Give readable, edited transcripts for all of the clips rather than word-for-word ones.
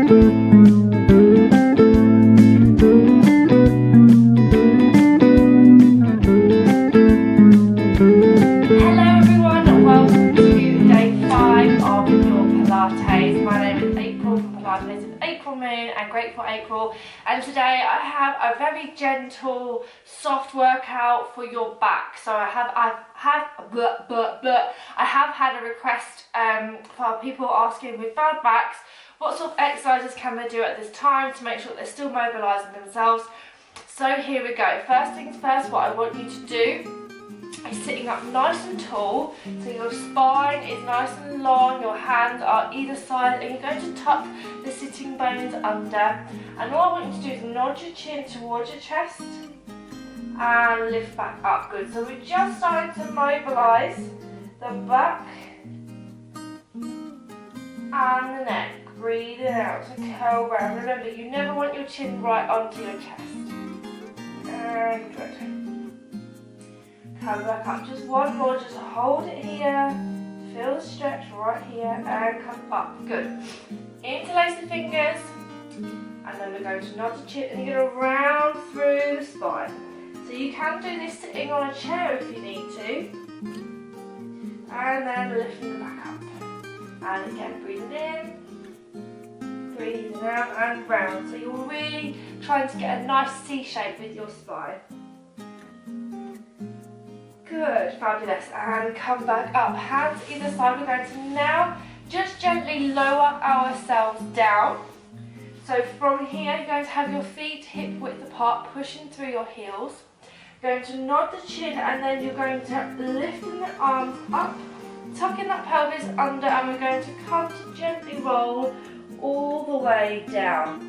And Grateful April, and today I have a very gentle, soft workout for your back. So I have had a request for people asking with bad backs, what sort of exercises can they do at this time to make sure they're still mobilising themselves. So here we go. First things first, what I want you to do is sitting up nice and tall, so your spine is nice and long, your hands are either side, and you're going to tuck the sitting bones under. And all I want you to do is nod your chin towards your chest and lift back up. Good. So we're just starting to mobilise the back and the neck. Breathing out to curl round. Remember, you never want your chin right onto your chest. And good. Come back up, just one more, just hold it here, feel the stretch right here, and come up. Good. Interlace the fingers, and then we're going to nod the chin, and you're going to round through the spine. So you can do this sitting on a chair if you need to, and then lifting the back up. And again, breathing in, breathing out, and round. So you're really trying to get a nice C shape with your spine. Good, fabulous, and come back up, hands either side. We're going to now just gently lower ourselves down. So from here, you're going to have your feet hip width apart, pushing through your heels. You're going to nod the chin, and then you're going to lift the arms up, tucking that pelvis under, and we're going to come to gently roll all the way down.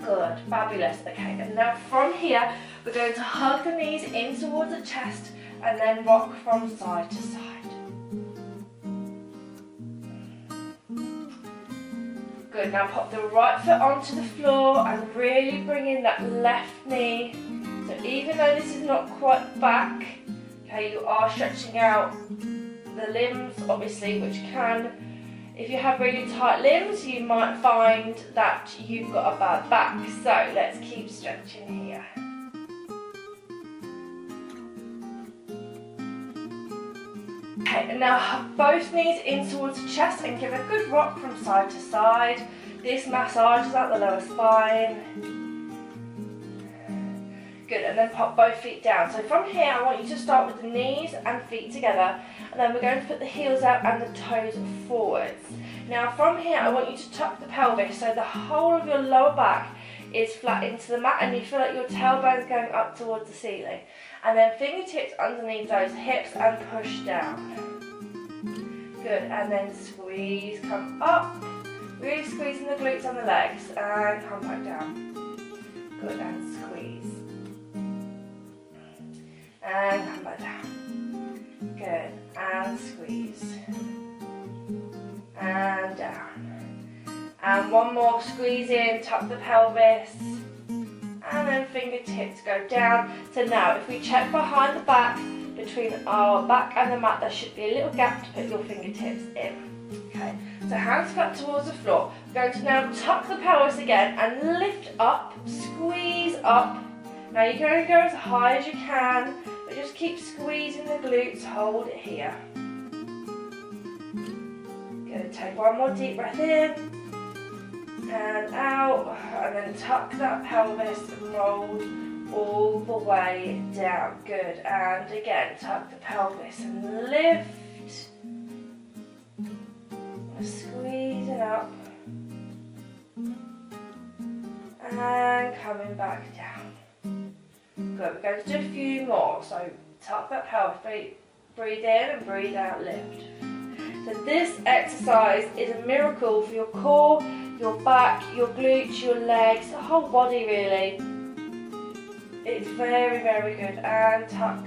Good, fabulous. Okay, and now from here, we're going to hug the knees in towards the chest and then rock from side to side. Good, now pop the right foot onto the floor and really bring in that left knee. So even though this is not quite back, okay, you are stretching out the limbs, obviously, which can, if you have really tight limbs, you might find that you've got a bad back. So let's keep stretching here. Okay, and now hug both knees in towards the chest and give a good rock from side to side. This massages out the lower spine. Good, and then pop both feet down. So from here, I want you to start with the knees and feet together, and then we're going to put the heels out and the toes forwards. Now from here, I want you to tuck the pelvis so the whole of your lower back is flat into the mat and you feel like your tailbone's going up towards the ceiling. And then fingertips underneath those hips and push down. Good, and then squeeze, come up, really squeezing the glutes and the legs, and come back down. Good, and squeeze. And come back down. Good, and squeeze. And down. And one more, squeeze in, tuck the pelvis. And then fingertips go down. So now if we check behind the back, between our back and the mat, there should be a little gap to put your fingertips in. Okay, so hands flat towards the floor. We're going to now tuck the pelvis again and lift up, squeeze up. Now you're going to go as high as you can, but just keep squeezing the glutes, hold it here. Good, take one more deep breath in. And out, and then tuck that pelvis and roll all the way down. Good, and again, tuck the pelvis and lift. Squeeze it up. And coming back down. Good, we're going to do a few more. So tuck that pelvis, breathe in and breathe out, lift. So this exercise is a miracle for your core, your back, your glutes, your legs, the whole body really. It's very, very good. And tuck,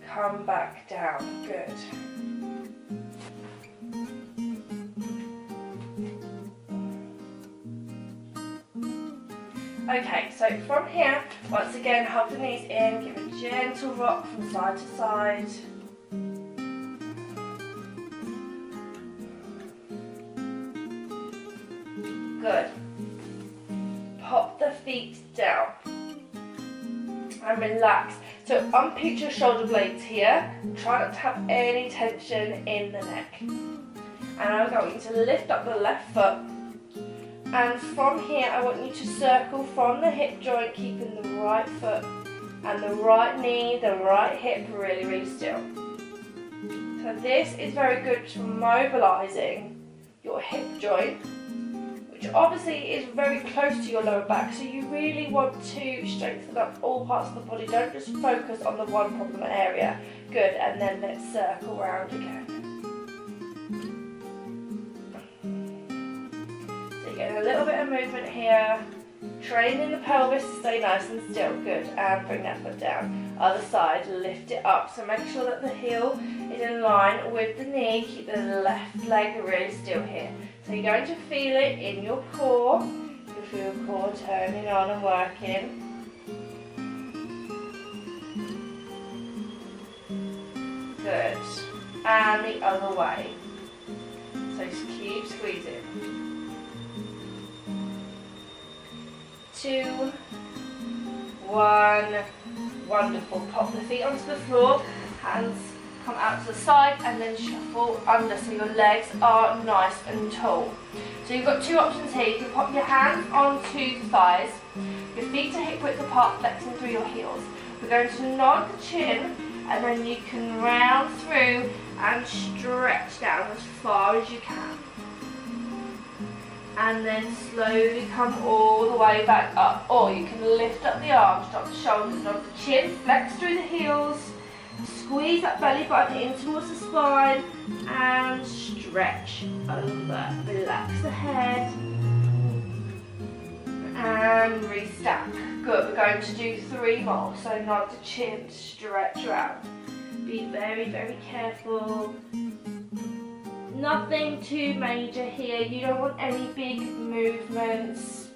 come back down. Good. Okay, so from here, once again, hug the knees in, give a gentle rock from side to side. Good. Pop the feet down and relax. So unpinch your shoulder blades here. Try not to have any tension in the neck. And I'm going to lift up the left foot. And from here, I want you to circle from the hip joint, keeping the right foot and the right knee, the right hip really, really still. So this is very good for mobilizing your hip joint, which obviously is very close to your lower back. So you really want to strengthen up all parts of the body. Don't just focus on the one problem area. Good, and then let's circle around again. Getting a little bit of movement here, training the pelvis to stay nice and still. Good, and bring that foot down. Other side, lift it up. So make sure that the heel is in line with the knee. Keep the left leg really still here. So you're going to feel it in your core. You feel your core turning on and working. Good, and the other way. So just keep squeezing. 2, 1, wonderful. Pop the feet onto the floor, hands come out to the side and then shuffle under so your legs are nice and tall. So you've got two options here. You can pop your hands onto the thighs, your feet are hip width apart, flexing through your heels. We're going to nod the chin and then you can round through and stretch down as far as you can. And then slowly come all the way back up. Or you can lift up the arms, drop the shoulders, nod the chin, flex through the heels, squeeze that belly button in towards the spine, and stretch over. Relax the head, and restack. Good, we're going to do 3 more. So nod the chin, stretch around. Be very, very careful. Nothing too major here. You don't want any big movements.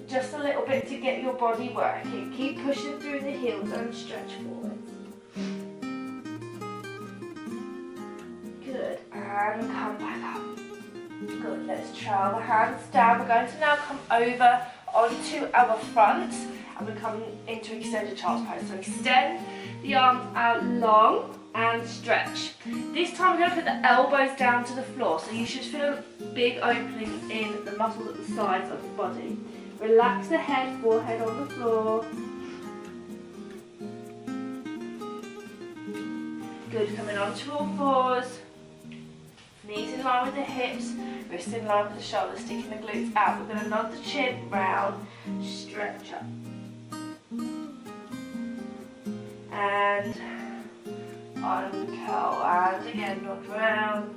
Just a little bit to get your body working. Keep pushing through the heels and stretch forward. Good. And come back up. Good. Let's trail the hands down. We're going to now come over onto our front and we're coming into extended child's pose. So extend the arms out long and stretch. This time we're going to put the elbows down to the floor, so you should feel a big opening in the muscles at the sides of the body. Relax the head, forehead on the floor. Good, coming onto all fours. Knees in line with the hips, wrists in line with the shoulders, sticking the glutes out. We're going to nod the chin round, stretch up. And uncurl, and again nod round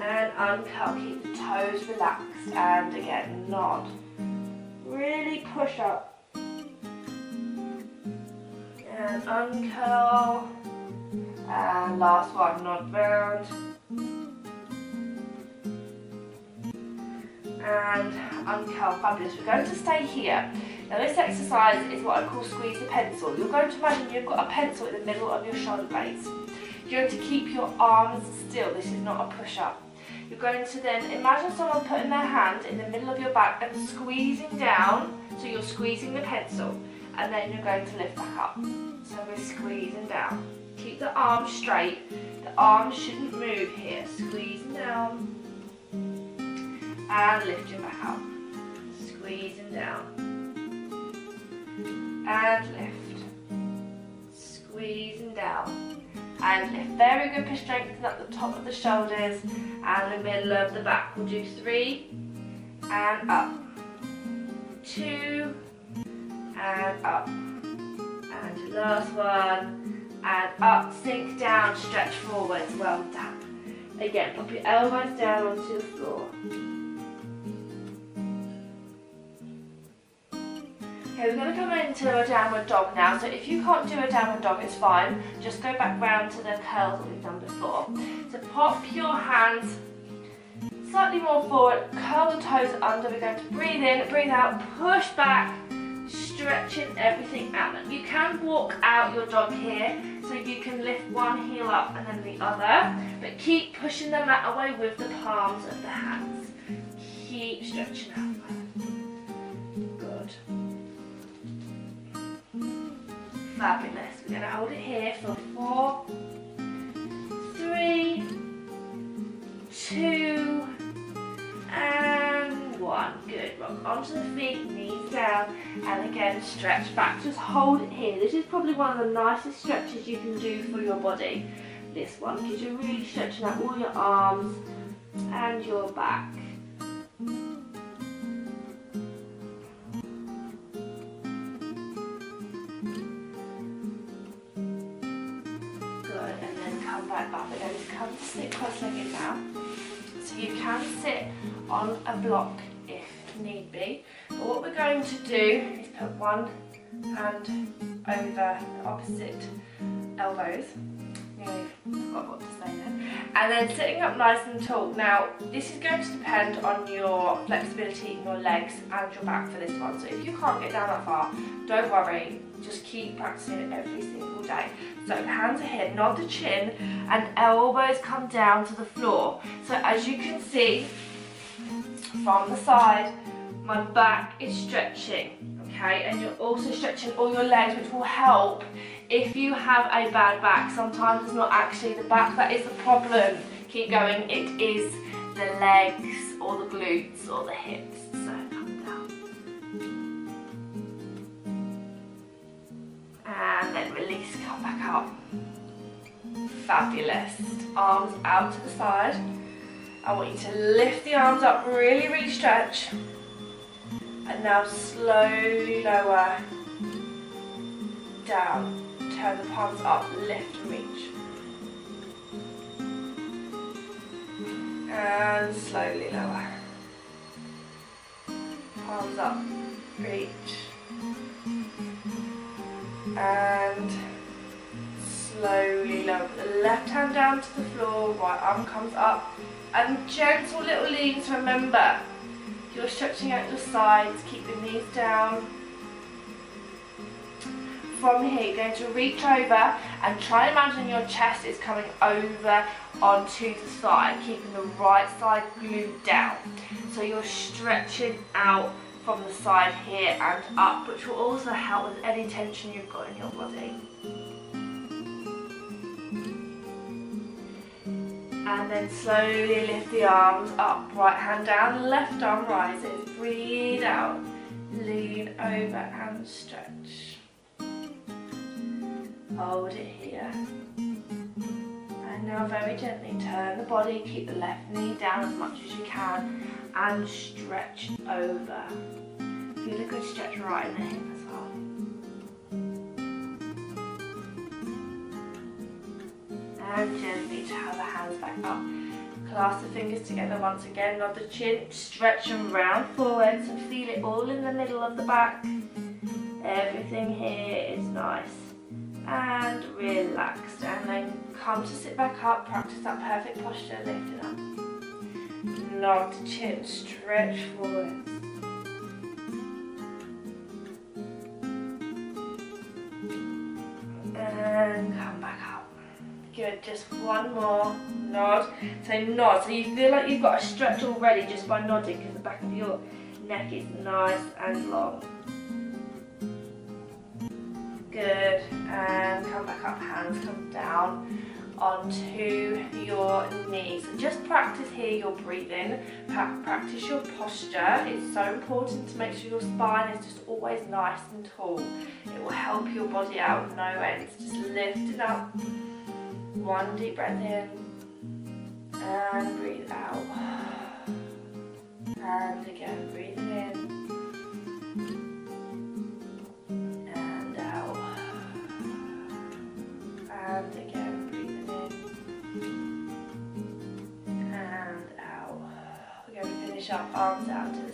and uncurl, keep the toes relaxed and again nod, really push up and uncurl and last one, nod round and uncurl. Fabulous. We're going to stay here. Now this exercise is what I call squeeze the pencil. You're going to imagine you've got a pencil in the middle of your shoulder blades. You're going to keep your arms still. This is not a push-up. You're going to then imagine someone putting their hand in the middle of your back and squeezing down. So you're squeezing the pencil and then you're going to lift back up. So we're squeezing down. Keep the arms straight. The arms shouldn't move here. Squeezing down and lifting back up. Squeezing down. And lift, squeezing down, and lift. Very good for strengthening up the top of the shoulders and the middle of the back. We'll do 3 and up, 2 and up, and last one, and up, sink down, stretch forwards. Well done. Again, pop your elbows down onto the floor. Okay, we're going to come into a downward dog now, so if you can't do a downward dog, it's fine. Just go back round to the curls that we've done before. So pop your hands slightly more forward, curl the toes under. We're going to breathe in, breathe out, push back, stretching everything out. You can walk out your dog here, so you can lift one heel up and then the other, but keep pushing the mat away with the palms of the hands. Keep stretching out. Good. Fabulous. We're going to hold it here for 4, 3, 2, and 1. Good. Rock onto the feet, knees down, and again stretch back. Just hold it here. This is probably one of the nicest stretches you can do for your body. This one, because you're really stretching out all your arms and your back. Good, and then come back up again. Come to sit cross-legged now. So you can sit on a block if need be. But what we're going to do is put one hand over the opposite elbows. Nearly forgot what to say then. And then sitting up nice and tall. Now, this is going to depend on your flexibility in your legs and your back for this one. So if you can't get down that far, don't worry. Just keep practicing it every single day. So hands are here, nod the chin, and elbows come down to the floor. So as you can see from the side, my back is stretching, okay? And you're also stretching all your legs, which will help if you have a bad back. Sometimes it's not actually the back that is the problem. Keep going, it is the legs or the glutes or the hips. So come down. And then release, come back up. Fabulous. Arms out to the side. I want you to lift the arms up, really, really stretch. And now slowly lower, down. Turn the palms up, lift and reach. And slowly lower. Palms up, reach. And slowly lower. Put the left hand down to the floor, right arm comes up. And gentle little leans, remember. You're stretching out your sides, keep the knees down. From here, you're going to reach over and try and imagine your chest is coming over onto the side, keeping the right side glued down. So you're stretching out from the side here and up, which will also help with any tension you've got in your body. And then slowly lift the arms up, right hand down, left arm rises, breathe out, lean over and stretch. Hold it here. And now very gently turn the body, keep the left knee down as much as you can and stretch over. Feel a good stretch right in the hip as well. And gently turn the hands back up. Clasp the fingers together once again, nod the chin, stretch them round forwards and feel it all in the middle of the back. Everything here is nice and relaxed. And then come to sit back up, practice that perfect posture, lift it up. Nod the chin, stretch forwards. And come back up. Good, just one more. Nod. So nod. So you feel like you've got a stretch already just by nodding because the back of your neck is nice and long. Good. And come back up. Hands come down onto your knees. So just practice here your breathing. Practice your posture. It's so important to make sure your spine is just always nice and tall. It will help your body out no ends. Just lift it up. One deep breath in and breathe out. And again, breathing in and out. And again, breathing in and out. We're going to finish up, arms out to the